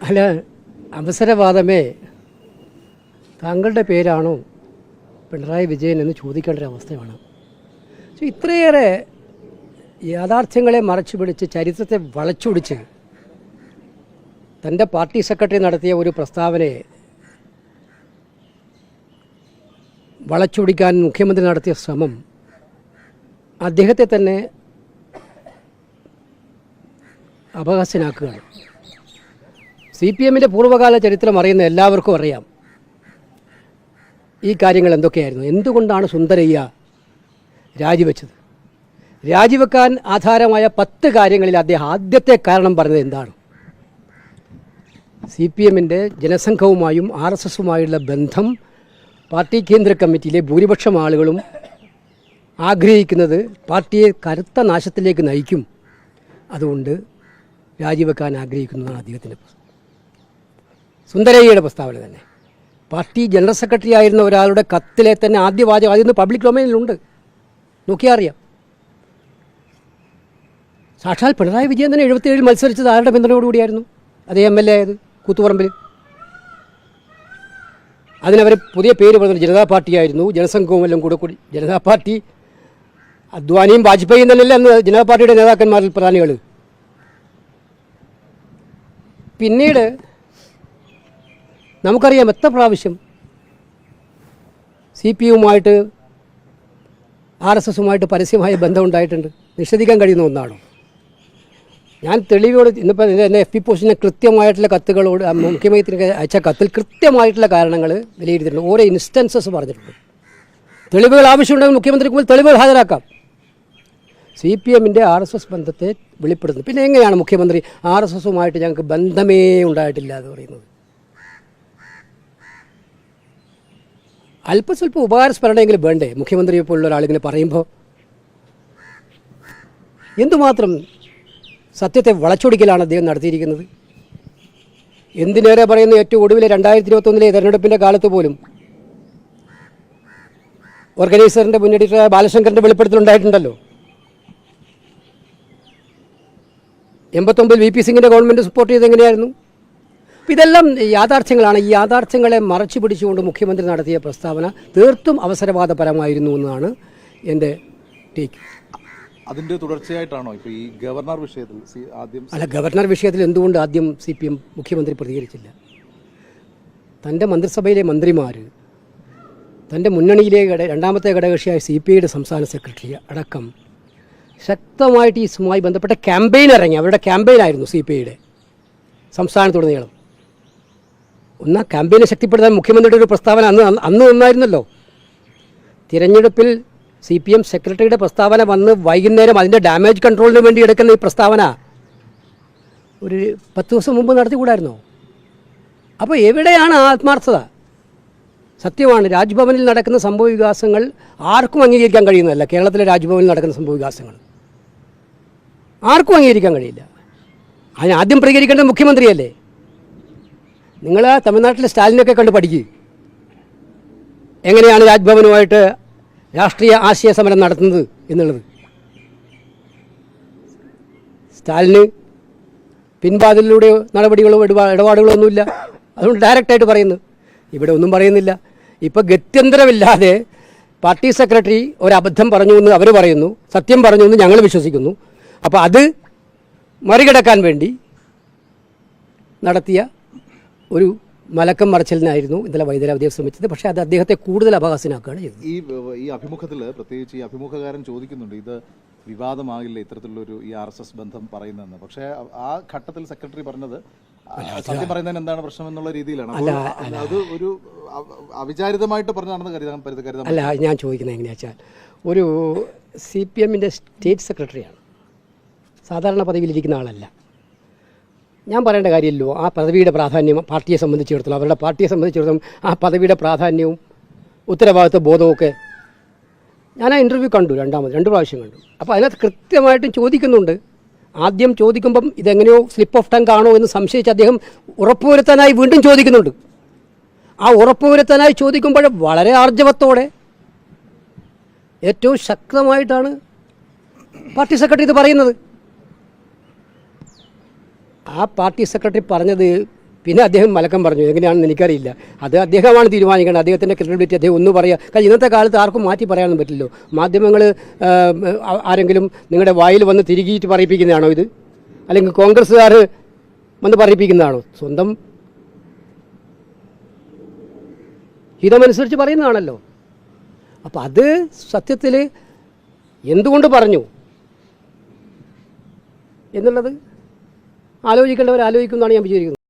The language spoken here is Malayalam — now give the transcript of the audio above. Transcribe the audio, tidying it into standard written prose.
അല്ല, അവസരവാദമേ താങ്കളുടെ പേരാണോ പിണറായി വിജയൻ എന്ന് ചോദിക്കേണ്ട ഒരു അവസ്ഥയാണ്. ഇത്രയേറെ യാഥാർത്ഥ്യങ്ങളെ മറച്ചു പിടിച്ച് ചരിത്രത്തെ വളച്ചൊടിച്ച് തൻ്റെ പാർട്ടി സെക്രട്ടറി നടത്തിയ ഒരു പ്രസ്താവനയെ വളച്ചൊടിക്കാൻ മുഖ്യമന്ത്രി നടത്തിയ ശ്രമം അദ്ദേഹത്തെ തന്നെ അപഹാസ്യനാക്കുകയാണ്. CPM-ൻ്റെ പൂർവ്വകാല ചരിത്രം അറിയുന്ന എല്ലാവർക്കും അറിയാം ഈ കാര്യങ്ങൾ എന്തൊക്കെയായിരുന്നു. എന്തുകൊണ്ടാണ് സുന്ദരയ്യ രാജിവെച്ചത്? രാജിവെക്കാൻ ആധാരമായ 10 കാര്യങ്ങളിൽ അദ്ദേഹം ആദ്യത്തെ കാരണം പറഞ്ഞത് എന്താണ്? CPM-ൻ്റെ ജനസംഘവുമായും RSS-ഉമായുള്ള ബന്ധം പാർട്ടി കേന്ദ്ര കമ്മിറ്റിയിലെ ഭൂരിപക്ഷം ആളുകളും ആഗ്രഹിക്കുന്നത് പാർട്ടിയെ കരുത്ത നാശത്തിലേക്ക് നയിക്കും, അതുകൊണ്ട് രാജിവെക്കാൻ ആഗ്രഹിക്കുന്നതാണ് അദ്ദേഹത്തിൻ്റെ സുന്ദരയ്യയുടെ പ്രസ്താവന തന്നെ. പാർട്ടി ജനറൽ സെക്രട്ടറി ആയിരുന്ന ഒരാളുടെ കത്തിലെ തന്നെ ആദ്യ വാചകം അതിന്ന് പബ്ലിക് ഡൊമൈനിലുണ്ട്, നോക്കിയാൽ അറിയാം. സാക്ഷാൽ പിണറായി വിജയൻ തന്നെ 77 മത്സരിച്ചത് ആരുടെ പിന്തുണയോടുകൂടിയായിരുന്നു? അതേ MLA ആയത് കൂത്തുപറമ്പിൽ. അതിനവർ പുതിയ പേര് പറഞ്ഞത് ജനതാ പാർട്ടിയായിരുന്നു. ജനസംഘവും എല്ലാം കൂടി ജനതാ പാർട്ടി, അദ്വാനിയും വാജ്പേയിയും തന്നെയല്ലേ അന്ന് ജനതാ പാർട്ടിയുടെ നേതാക്കന്മാരിൽ പ്രധാനികൾ. പിന്നീട് നമുക്കറിയാം എത്ര പ്രാവശ്യം CPM-ഉമായിട്ട് RSS-ഉമായിട്ട് പരസ്യമായ ബന്ധമുണ്ടായിട്ടുണ്ട്. നിഷേധിക്കാൻ കഴിയുന്ന ഒന്നാണോ? ഞാൻ തെളിവോട് ഇന്നിപ്പോൾ എൻ്റെ FB പോസ്റ്റിന് കൃത്യമായിട്ടുള്ള കത്തുകളോട് മുഖ്യമന്ത്രിക്ക് അയച്ച കത്തിൽ കൃത്യമായിട്ടുള്ള കാരണങ്ങൾ വിലയിരുത്തിയിട്ടുണ്ട്. ഓരോ ഇൻസ്റ്റൻസസ് പറഞ്ഞിട്ടുണ്ട്. തെളിവുകൾ ആവശ്യമുണ്ടെങ്കിൽ മുഖ്യമന്ത്രിക്ക് മുമ്പിൽ തെളിവുകൾ ഹാജരാക്കാം. CPM-ൻ്റെ RSS ബന്ധത്തെ വെളിപ്പെടുത്തുന്നു. പിന്നെ എങ്ങനെയാണ് മുഖ്യമന്ത്രി RSS-ഉമായിട്ട് ഞങ്ങൾക്ക് ബന്ധമേ ഉണ്ടായിട്ടില്ല എന്ന് പറയുന്നത്? അല്പസ്വല്പം ഉപകാരസ്മരണയെങ്കിലും വേണ്ടേ മുഖ്യമന്ത്രിയെ പോലുള്ള ഒരാളിങ്ങനെ പറയുമ്പോൾ? എന്തുമാത്രം സത്യത്തെ വളച്ചൊടിക്കലാണ് അദ്ദേഹം നടത്തിയിരിക്കുന്നത്. എന്തിനേറെ പറയുന്ന ഏറ്റവും ഒടുവിലെ 2021 തെരഞ്ഞെടുപ്പിൻ്റെ കാലത്ത് പോലും ഓർഗനൈസറിൻ്റെ മുന്നേറ്റ ബാലശങ്കറിൻ്റെ വെളിപ്പെടുത്തലുണ്ടായിട്ടുണ്ടല്ലോ. 89 VP സിംഗിൻ്റെ ഗവൺമെൻറ് സപ്പോർട്ട് ചെയ്ത് എങ്ങനെയായിരുന്നു? ഇതെല്ലാം യാഥാർത്ഥ്യങ്ങളാണ്. ഈ യാഥാർത്ഥ്യങ്ങളെ മറച്ചു പിടിച്ചുകൊണ്ട് മുഖ്യമന്ത്രി നടത്തിയ പ്രസ്താവന തീർത്തും അവസരവാദപരമായിരുന്നു എന്നാണ് എൻ്റെ ടേക്ക്. അതിൻ്റെ തുടർച്ചയായിട്ടാണോ ഇപ്പോൾ ഈ ഗവർണർ വിഷയത്തിൽ ഗവർണർ വിഷയത്തിൽ എന്തുകൊണ്ട് ആദ്യം CPM മുഖ്യമന്ത്രി പ്രതികരിച്ചില്ല? തൻ്റെ മന്ത്രിസഭയിലെ മന്ത്രിമാർ, തൻ്റെ മുന്നണിയിലെ രണ്ടാമത്തെ ഘടകകക്ഷിയായ CPIയുടെ സംസ്ഥാന സെക്രട്ടറി അടക്കം ശക്തമായിട്ട് ഈ ഇസുമായി ബന്ധപ്പെട്ട ക്യാമ്പയിൻ ഇറങ്ങി. അവരുടെ ക്യാമ്പയിനായിരുന്നു CPIയുടെ സംസ്ഥാനത്തുടനീളം. ഒന്നാ ക്യാമ്പയിനെ ശക്തിപ്പെടുത്താൻ മുഖ്യമന്ത്രിയുടെ ഒരു പ്രസ്താവന അന്ന് ഒന്നായിരുന്നല്ലോ. തിരഞ്ഞെടുപ്പിൽ CPM സെക്രട്ടറിയുടെ പ്രസ്താവന വന്ന് വൈകുന്നേരം അതിൻ്റെ ഡാമേജ് കൺട്രോളിന് വേണ്ടി എടുക്കുന്ന ഈ പ്രസ്താവന ഒരു 10 ദിവസം മുമ്പ് നടത്തിക്കൂടായിരുന്നോ? അപ്പോൾ എവിടെയാണ് ആത്മാർത്ഥത? സത്യമാണ്, രാജ്ഭവനിൽ നടക്കുന്ന സംഭവ വികാസങ്ങൾ ആർക്കും അംഗീകരിക്കാൻ കഴിയുന്നതല്ല. കേരളത്തിലെ രാജ്ഭവനിൽ നടക്കുന്ന സംഭവ വികാസങ്ങൾ ആർക്കും അംഗീകരിക്കാൻ കഴിയില്ല. അതിന് ആദ്യം പ്രതികരിക്കേണ്ടത് മുഖ്യമന്ത്രിയല്ലേ? നിങ്ങൾ തമിഴ്നാട്ടിലെ സ്റ്റാലിനൊക്കെ കണ്ട് പഠിക്കുക, എങ്ങനെയാണ് രാജ്ഭവനുമായിട്ട് രാഷ്ട്രീയ ആശയ സമരം നടത്തുന്നത് എന്നുള്ളത്. സ്റ്റാലിന് പിൻവാതിലൂടെ നടപടികളോ ഇടപാടുകളോ ഒന്നുമില്ല. അതുകൊണ്ട് ഡയറക്റ്റായിട്ട് പറയുന്നു. ഇവിടെ ഒന്നും പറയുന്നില്ല. ഇപ്പോൾ ഗത്യന്തരമില്ലാതെ പാർട്ടി സെക്രട്ടറി ഒരബദ്ധം പറഞ്ഞു എന്ന് അവർ പറയുന്നു, സത്യം പറഞ്ഞു എന്ന് ഞങ്ങൾ വിശ്വസിക്കുന്നു. അപ്പോൾ അത് മറികടക്കാൻ വേണ്ടി നടത്തിയ ഒരു മലക്കം മറച്ചിലിനായിരുന്നു ഇന്നലെ വൈദ്യുതി അദ്ദേഹം ശ്രമിച്ചത്. പക്ഷേ അത് അദ്ദേഹത്തെ കൂടുതൽ അപഹാസ്യനാക്കുകയാണ് ചെയ്തത്. ഈ അഭിമുഖത്തിൽ പ്രത്യേകിച്ച് ഈ അഭിമുഖകാരൻ ചോദിക്കുന്നുണ്ട്, ഇത് വിവാദമാകില്ല ഇത്തരത്തിലുള്ളൊരു ഈ RSS ബന്ധം പറയുന്നതെന്ന്. പക്ഷേ ആ ഘട്ടത്തിൽ സെക്രട്ടറി പറഞ്ഞത് സത്യം പറയുന്നതിന് എന്താണ് പ്രശ്നം എന്നുള്ള രീതിയിലാണ്. അത് ഒരു അവിചാരിതമായിട്ട് പറഞ്ഞാണെന്ന് കരുതാൻ. അല്ല, ഞാൻ ചോദിക്കുന്നത് എങ്ങനെയാ വെച്ചാൽ, ഒരു CPM-ൻ്റെ സ്റ്റേറ്റ് സെക്രട്ടറിയാണ്, സാധാരണ പദവിയിലിരിക്കുന്ന ആളല്ല. ഞാൻ പറയേണ്ട കാര്യമില്ലല്ലോ ആ പദവിയുടെ പ്രാധാന്യം പാർട്ടിയെ സംബന്ധിച്ചിടത്തോളം, അവരുടെ പാർട്ടിയെ സംബന്ധിച്ചിടത്തോളം ആ പദവിയുടെ പ്രാധാന്യവും ഉത്തരവാദിത്വ ബോധവുമൊക്കെ. ഞാൻ ആ ഇൻ്റർവ്യൂ കണ്ടു, 2 പ്രാവശ്യം കണ്ടു. അപ്പോൾ അതിനകത്ത് കൃത്യമായിട്ടും ചോദിക്കുന്നുണ്ട്. ആദ്യം ചോദിക്കുമ്പം ഇതെങ്ങനെയോ സ്ലിപ്പ് ഓഫ് ടങ് ആണോ എന്ന് സംശയിച്ച് അദ്ദേഹം ഉറപ്പുവരുത്താനായി വീണ്ടും ചോദിക്കുന്നുണ്ട്. ആ ഉറപ്പുവരുത്താനായി ചോദിക്കുമ്പോൾ വളരെ ആർജവത്തോടെ ഏറ്റവും ശക്തമായിട്ടാണ് പാർട്ടി സെക്രട്ടറി ഇത് പറയുന്നത്. ആ പാർട്ടി സെക്രട്ടറി പറഞ്ഞത് പിന്നെ അദ്ദേഹം മലക്കം പറഞ്ഞു, എങ്ങനെയാണെന്ന് എനിക്കറിയില്ല. അത് അദ്ദേഹമാണ് തീരുമാനിക്കേണ്ടത്. അദ്ദേഹത്തിൻ്റെ ക്രെഡിബിലിറ്റി അദ്ദേഹം ഒന്നും പറയുക. കാരണം ഇന്നത്തെ കാലത്ത് ആർക്കും മാറ്റി പറയാനൊന്നും പറ്റില്ലല്ലോ. മാധ്യമങ്ങൾ ആരെങ്കിലും നിങ്ങളുടെ വായിൽ വന്ന് തിരികിയിട്ട് പറയിപ്പിക്കുന്നതാണോ ഇത്? അല്ലെങ്കിൽ കോൺഗ്രസ്സുകാർ വന്ന് പറയിപ്പിക്കുന്നതാണോ? സ്വന്തം ഹിതമനുസരിച്ച് പറയുന്നതാണല്ലോ. അപ്പം അത് സത്യത്തിൽ എന്തുകൊണ്ട് പറഞ്ഞു എന്നുള്ളത് ആലോചിക്കേണ്ടവർ ആലോചിക്കുന്നതാണ് ഞാൻ വിചാരിക്കുന്നത്.